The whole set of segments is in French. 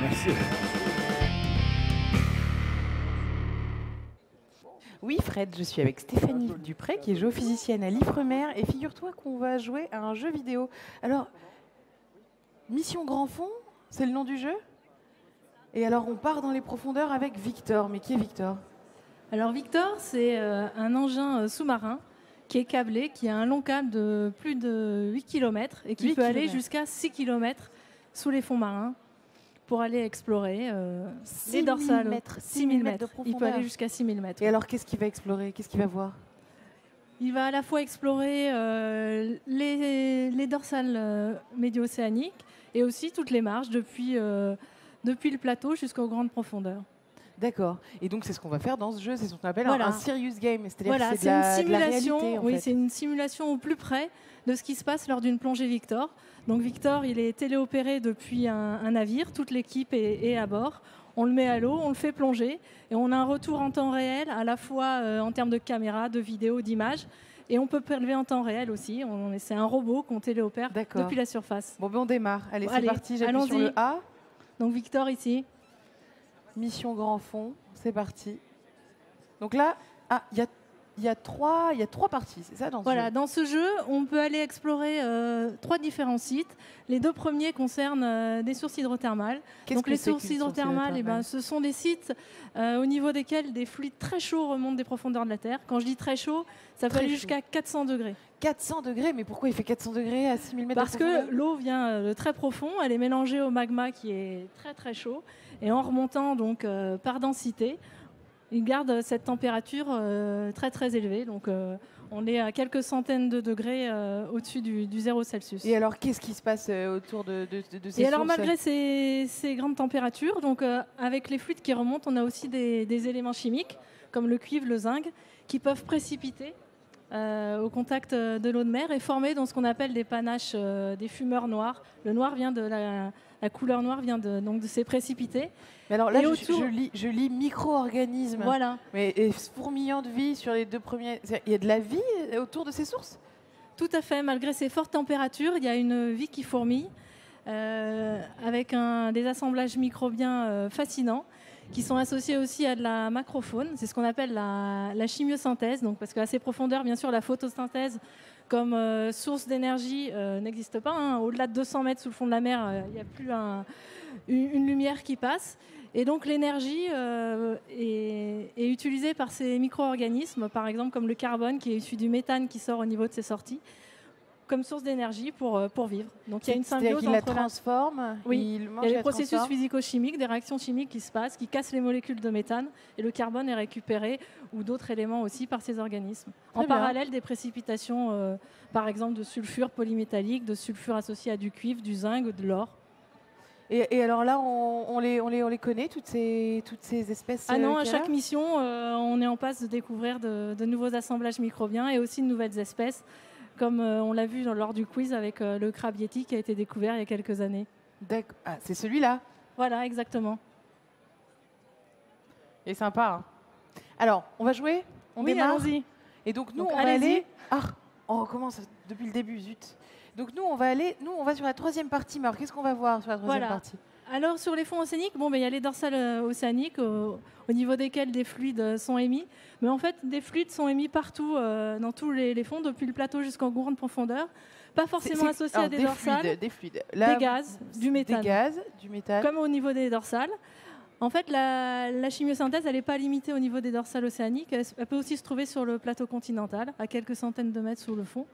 Merci. Oui, Fred, je suis avec Stéphanie Dupré, qui est géophysicienne à l'Ifremer, et figure-toi qu'on va jouer à un jeu vidéo. Alors, Mission Grand Fond, c'est le nom du jeu? Et alors, on part dans les profondeurs avec Victor. Mais qui est Victor? Alors Victor, c'est un engin sous-marin qui est câblé, qui a un long câble de plus de 8 km et qui 8 peut aller kilomètres. jusqu'à 6 km sous les fonds marins pour aller explorer les 6 dorsales. 000 mètres, 6 6 000 000 mètres de mètres. Il peut profondeur. aller jusqu'à 6 000 mètres. Et alors, qu'est-ce qu'il va explorer? Qu'est-ce qu'il va voir? Il va à la fois explorer les dorsales médio-océaniques et aussi toutes les marges depuis le plateau jusqu'aux grandes profondeurs. D'accord. Et donc, c'est ce qu'on va faire dans ce jeu. C'est ce qu'on appelle Voilà. un serious game. C'est-à-dire Voilà, que c'est une de la simulation. réalité, en Oui, fait. c'est une simulation au plus près de ce qui se passe lors d'une plongée Victor. Donc Victor, il est téléopéré depuis un navire. Toute l'équipe est à bord. On le met à l'eau, on le fait plonger et on a un retour en temps réel, à la fois en termes de caméra, de vidéo, d'image. Et on peut prélever en temps réel aussi. C'est un robot qu'on téléopère D'accord. depuis la surface. Bon, ben on démarre. Allez, c'est Allez, parti. J'appuie sur allons-y. le A. Donc Victor ici. Mission Grand Fond. C'est parti. Donc là, il y a trois parties, c'est ça dans ce Voilà, jeu? dans ce jeu, on peut aller explorer 3 différents sites. Les 2 premiers concernent des sources hydrothermales. Qu'est-ce Donc que les c'est sources qu'une source hydrothermales, hydrothermale? ce sont des sites au niveau desquels des fluides très chauds remontent des profondeurs de la Terre. Quand je dis très chaud, ça peut Très aller chaud. jusqu'à 400 degrés. 400 degrés, mais pourquoi il fait 400 degrés à 6000 mètres Parce de profondeur? que l'eau vient de très profond, elle est mélangée au magma qui est très très chaud. Et en remontant donc par densité, il garde cette température très très élevée. Donc on est à quelques centaines de degrés au-dessus du 0 Celsius. Et alors, qu'est-ce qui se passe autour de ces Et alors, sources? malgré ces grandes températures, donc, avec les fluides qui remontent, on a aussi des éléments chimiques, comme le cuivre, le zinc, qui peuvent précipiter au contact de l'eau de mer et former dans ce qu'on appelle des panaches, des fumeurs noirs. Le noir vient de la couleur noire vient donc de ces précipités. Mais alors là, Et je lis micro-organismes. Voilà. Mais et fourmillant de vie sur les 2 premiers. Il y a de la vie autour de ces sources? Tout à fait. Malgré ces fortes températures, il y a une vie qui fourmille, avec des assemblages microbiens fascinants, qui sont associés aussi à de la macrofaune. C'est ce qu'on appelle la chimiosynthèse. Donc, parce qu'à ces profondeurs, bien sûr, la photosynthèse comme source d'énergie n'existe pas, hein. Au-delà de 200 mètres sous le fond de la mer, il n'y a plus une lumière qui passe. Et donc l'énergie est utilisée par ces micro-organismes, par exemple comme le carbone qui est issu du méthane qui sort au niveau de ses sorties, comme source d'énergie pour vivre. Donc il y a une C'est-à-dire symbiose qu'il la entre transforme, Oui, il mange il y a et des la processus transforme. physico-chimiques, des réactions chimiques qui se passent, qui cassent les molécules de méthane, et le carbone est récupéré, ou d'autres éléments aussi, par ces organismes. Très En bien. parallèle, des précipitations, par exemple, de sulfure polymétallique, de sulfure associé à du cuivre, du zinc ou de l'or. Et alors là, on les connaît, toutes ces espèces? Ah non, à qu'il y a chaque là mission, on est en passe de découvrir de nouveaux assemblages microbiens et aussi de nouvelles espèces, comme on l'a vu lors du quiz avec le crabe yéti qui a été découvert il y a quelques années. D'accord. Ah, c'est celui-là. Voilà, exactement. Il est sympa. Hein. Alors, on va jouer? On Oui, démarre? allons-y. Et donc, nous, Donc, on va allez-y. aller... Ah, on recommence depuis le début, zut. Donc, nous, on va sur la 3e partie. Mais alors, qu'est-ce qu'on va voir sur la 3e Voilà. partie? Alors sur les fonds océaniques, il y a les dorsales océaniques au niveau desquels des fluides sont émis. Mais en fait, des fluides sont émis partout, dans tous les fonds, depuis le plateau jusqu'en grande profondeur. Pas forcément associés à des dorsales, Des fluides. des gaz, du méthane. Des gaz, du méthane. Comme au niveau des dorsales. En fait, la chimiosynthèse, elle n'est pas limitée au niveau des dorsales océaniques. Elle peut aussi se trouver sur le plateau continental, à quelques centaines de mètres sous le fond.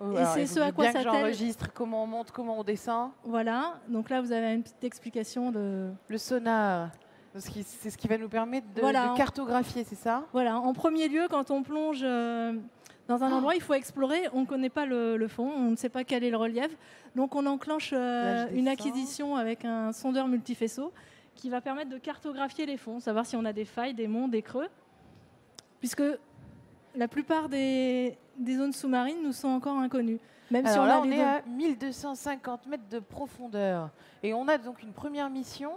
Oh, Et alors, c'est il ce faut à quoi bien que s'attelle. j'enregistre comment on monte, comment on descend. Voilà. Donc là, vous avez une petite explication de... Le sonar, c'est ce qui va nous permettre Voilà, de cartographier, c'est ça? Voilà, en premier lieu, quand on plonge dans un endroit, il faut explorer. On ne connaît pas le fond, on ne sait pas quel est le relief. Donc on enclenche Là, je une descends. acquisition avec un sondeur multifaisceau qui va permettre de cartographier les fonds, savoir si on a des failles, des monts, des creux. Puisque la plupart des zones sous-marines nous sont encore inconnues. Même si Alors là, on les est données- à 1250 mètres de profondeur. Et on a donc une première mission.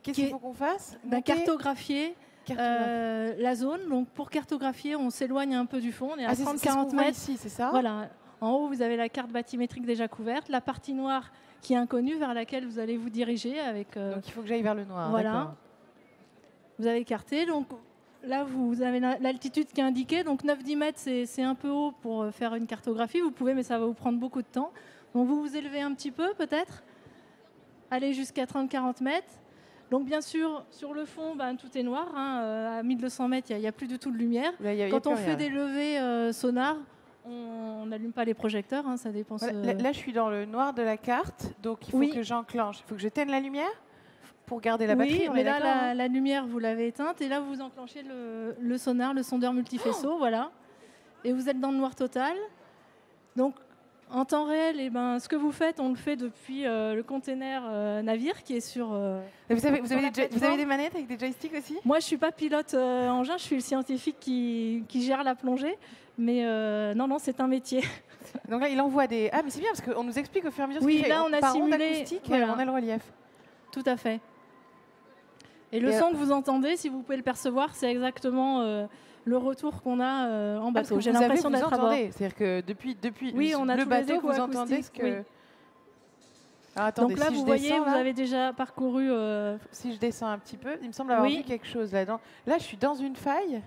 Qu'est-ce Qui qu'il est- faut qu'on fasse? cartographier la zone. Donc pour cartographier, on s'éloigne un peu du fond. On est à c'est ce 30-40 qu'on voit mètres. ici, c'est ça? Voilà. En haut, vous avez la carte bathymétrique déjà couverte, la partie noire qui est inconnue vers laquelle vous allez vous diriger. Donc il faut que j'aille vers le noir. Voilà. Vous avez écarté. Donc là, vous avez l'altitude qui est indiquée. Donc 9-10 mètres, c'est un peu haut pour faire une cartographie. Vous pouvez, mais ça va vous prendre beaucoup de temps. Donc vous vous élevez un petit peu peut-être. Allez jusqu'à 30-40 mètres. Donc bien sûr, sur le fond, tout est noir. À 1200 mètres, il n'y a plus du tout de lumière. Quand on fait des levées sonar, on n'allume pas les projecteurs, ça dépend. Voilà, là, je suis dans le noir de la carte, donc il faut que j'enclenche. Il faut que j'éteigne la lumière pour garder la batterie. Oui, mais là, la lumière, vous l'avez éteinte, et là, vous enclenchez le sonar, le sondeur multifaisceau, voilà. Et vous êtes dans le noir total. Donc, en temps réel, ce que vous faites, on le fait depuis le container navire qui est sur. Vous avez des manettes avec des joysticks aussi? Moi, je ne suis pas pilote engin, je suis le scientifique qui gère la plongée. Mais non, c'est un métier. Donc là, il envoie des. Ah, mais c'est bien parce qu'on nous explique au fur et à mesure. Oui, ce là, on a simulé. Voilà. On a le relief. Tout à fait. Et le son que vous entendez, si vous pouvez le percevoir, c'est exactement le retour qu'on a en bateau. J'ai l'impression d'être à bord. C'est-à-dire que depuis on a le bateau, vous entendez ce que. Oui. Alors, attendez, donc là, vous voyez, vous avez déjà parcouru. Si je descends un petit peu, il me semble avoir vu quelque chose là-dedans. Là, je suis dans une faille.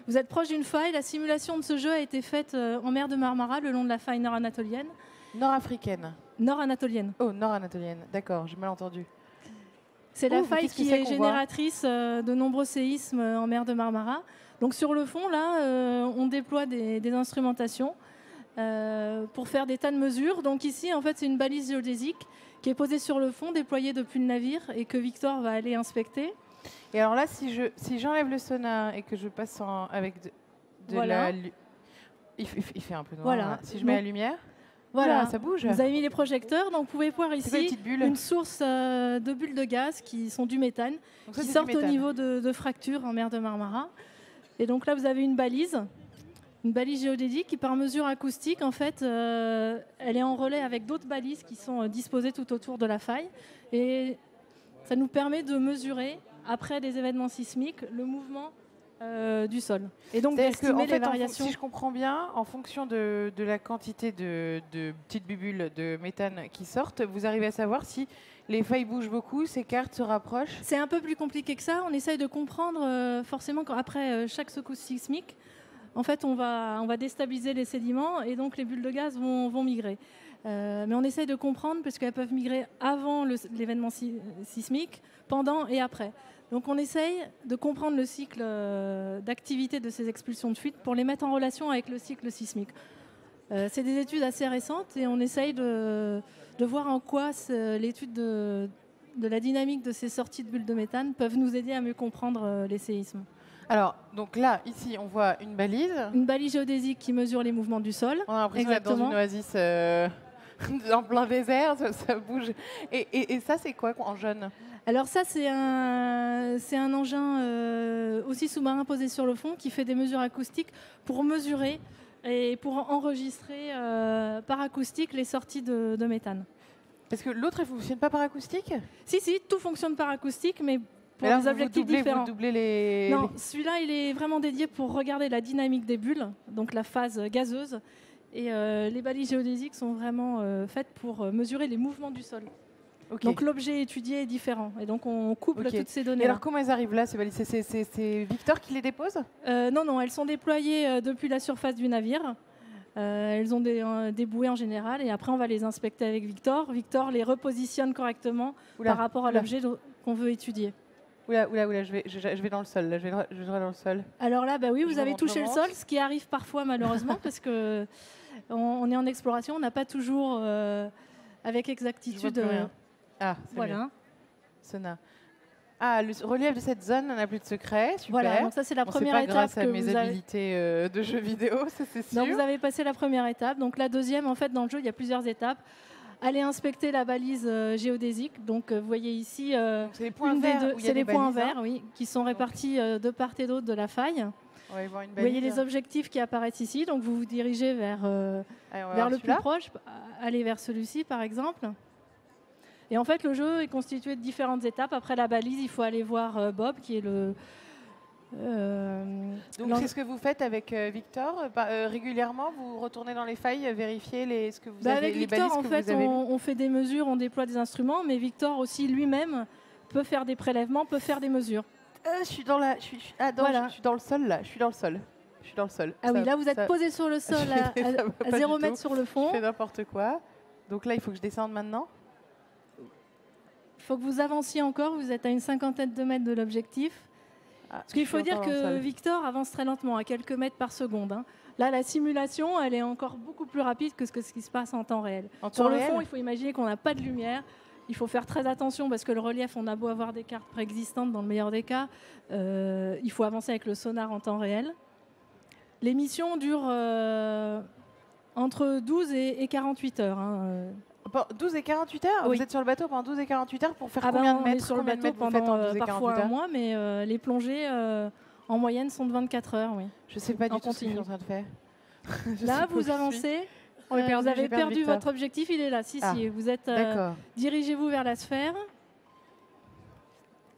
Vous êtes proche d'une faille. La simulation de ce jeu a été faite en mer de Marmara, le long de la faille nord-anatolienne. Nord-africaine. Nord-anatolienne. Oh, nord-anatolienne. D'accord, j'ai mal entendu. C'est la faille qui est génératrice de nombreux séismes en mer de Marmara. Donc sur le fond, là, on déploie des instrumentations pour faire des tas de mesures. Donc ici, en fait, c'est une balise géodésique qui est posée sur le fond, déployée depuis le navire et que Victor va aller inspecter. Et alors là, si j'enlève le sonar et que je passe avec voilà. il fait un peu noir. Voilà. Là. Si je mets la lumière, voilà, ça bouge. Vous avez mis les projecteurs, donc vous pouvez voir ici une source de bulles de gaz qui sont du méthane, qui sortent au niveau de fractures en mer de Marmara. Et donc là, vous avez une balise géodésique qui, par mesure acoustique, en fait, elle est en relais avec d'autres balises qui sont disposées tout autour de la faille. Et ça nous permet de mesurer, après des événements sismiques, le mouvement du sol. Et donc d'estimer les variations. Si je comprends bien, en fonction de la quantité de petites bulles de méthane qui sortent, vous arrivez à savoir si les failles bougent beaucoup, s'écartent, se rapprochent? C'est un peu plus compliqué que ça. On essaye de comprendre forcément qu'après chaque secousse sismique, en fait, on va déstabiliser les sédiments et donc les bulles de gaz vont migrer. Mais on essaye de comprendre parce qu'elles peuvent migrer avant l'événement sismique, pendant et après. Donc on essaye de comprendre le cycle d'activité de ces expulsions de fuite pour les mettre en relation avec le cycle sismique. C'est des études assez récentes et on essaye de voir en quoi l'étude de la dynamique de ces sorties de bulles de méthane peuvent nous aider à mieux comprendre les séismes. Alors, donc là, ici, on voit une balise. Une balise géodésique qui mesure les mouvements du sol. On a l'impression d'être dans une oasis en plein désert, ça bouge. Et ça, c'est quoi en jaune? Alors ça, c'est un engin aussi sous-marin posé sur le fond qui fait des mesures acoustiques pour mesurer et pour enregistrer par acoustique les sorties de méthane. Parce que l'autre, elle ne fonctionne pas par acoustique? Si, tout fonctionne par acoustique, mais pour des objectifs différents. Vous doublez les... Non, celui-là, il est vraiment dédié pour regarder la dynamique des bulles, donc la phase gazeuse. Et les balises géodésiques sont vraiment faites pour mesurer les mouvements du sol. Okay. Donc l'objet étudié est différent. Et donc on couple toutes ces données. Et alors comment elles arrivent là, ces balises? C'est Victor qui les dépose? Non, elles sont déployées depuis la surface du navire. Elles ont des bouées en général. Et après, on va les inspecter avec Victor. Victor les repositionne correctement par rapport à l'objet qu'on veut étudier. Oula, je vais dans le sol. Là, je vais dans le sol. Alors là, oui, vous avez touché le sol, ce qui arrive parfois malheureusement parce que on est en exploration, on n'a pas toujours avec exactitude. Ah, voilà. Sonar. Ah, le relief de cette zone n'a plus de secret. Super. Voilà, donc ça c'est la première étape. Grâce à mes habilités de jeux vidéo, ça c'est sûr. Donc vous avez passé la première étape. Donc la deuxième, en fait, dans le jeu, il y a plusieurs étapes. Allez inspecter la balise géodésique. Donc vous voyez ici, c'est les points verts. C'est les points verts, oui, qui sont répartis de part et d'autre de la faille. On va y voir une balise. Vous voyez les objectifs qui apparaissent ici. Donc vous vous dirigez vers le plus proche. Allez vers celui-ci, par exemple. Et en fait, le jeu est constitué de différentes étapes. Après la balise, il faut aller voir Bob, qui est Donc c'est ce que vous faites avec Victor régulièrement, vous retournez dans les failles, vérifier ce que vous avez, avec les Victor, balises en que fait, vous avez. on fait des mesures, on déploie des instruments, mais Victor aussi lui-même peut faire des prélèvements, peut faire des mesures. Je suis dans la, Voilà. je suis dans le sol là, je suis dans le sol. Ah oui, là vous êtes posé sur le sol à 0 mètre sur le fond. Je fais n'importe quoi. Donc là, il faut que je descende maintenant. Il faut que vous avanciez encore, vous êtes à une cinquantaine de mètres de l'objectif. Parce qu'il faut dire que Victor avance très lentement, à quelques mètres par seconde. Hein. Là, la simulation, elle est encore beaucoup plus rapide que ce qui se passe en temps réel. Sur le fond, il faut imaginer qu'on n'a pas de lumière. Il faut faire très attention parce que le relief, on a beau avoir des cartes préexistantes dans le meilleur des cas, il faut avancer avec le sonar en temps réel. Les missions durent entre 12 et 48 heures. Hein. 12 et 48 heures Oui. Vous êtes sur le bateau pendant 12 et 48 heures pour faire combien de mètres? On est sur le bateau pendant parfois un mois, mais les plongées en moyenne sont de 24 heures. Oui. Je ne sais pas du tout ce que je suis en train de faire. Là, vous avancez. Vous avez perdu votre objectif, il est là. Si, vous êtes. Dirigez-vous vers la sphère.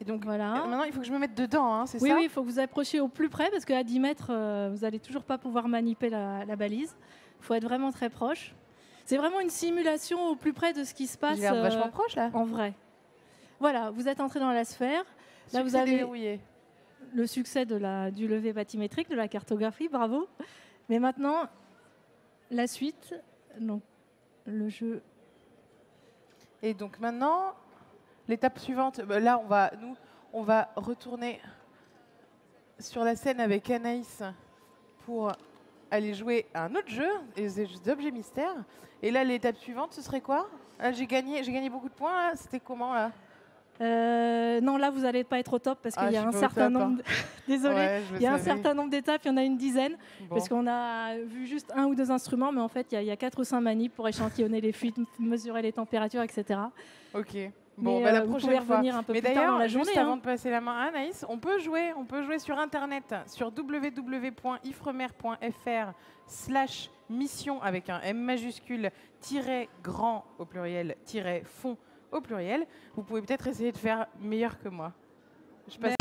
Et donc voilà. Maintenant, il faut que je me mette dedans, hein, c'est ça? Oui, il faut que vous approchiez au plus près parce qu'à 10 mètres, vous n'allez toujours pas pouvoir manipuler la balise. Il faut être vraiment très proche. C'est vraiment une simulation au plus près de ce qui se passe vachement proche, là. En vrai. Voilà, vous êtes entré dans la sphère. Là, vous avez le succès du levé bathymétrique, de la cartographie, bravo. Mais maintenant, la suite, donc le jeu. Et donc maintenant, l'étape suivante, là, on va retourner sur la scène avec Anaïs pour aller jouer à un autre jeu, des objets mystères. Et là, l'étape suivante, ce serait quoi? J'ai gagné beaucoup de points. C'était comment là? Non, là, vous n'allez pas être au top parce qu'il y a un certain nombre. Désolée, il y a un certain nombre d'étapes. Il y en a une dizaine parce qu'on a vu juste 1 ou 2 instruments, mais en fait, il y a 4 ou 5 manips pour échantillonner les fuites, mesurer les températures, etc. Ok. Bon, la prochaine fois. Revenir un peu plus tard dans la journée. Juste avant de passer la main à Anaïs, on peut jouer sur Internet sur www.ifremer.fr/mission avec un M majuscule -grand au pluriel -fond au pluriel. Vous pouvez peut-être essayer de faire meilleur que moi. Je passe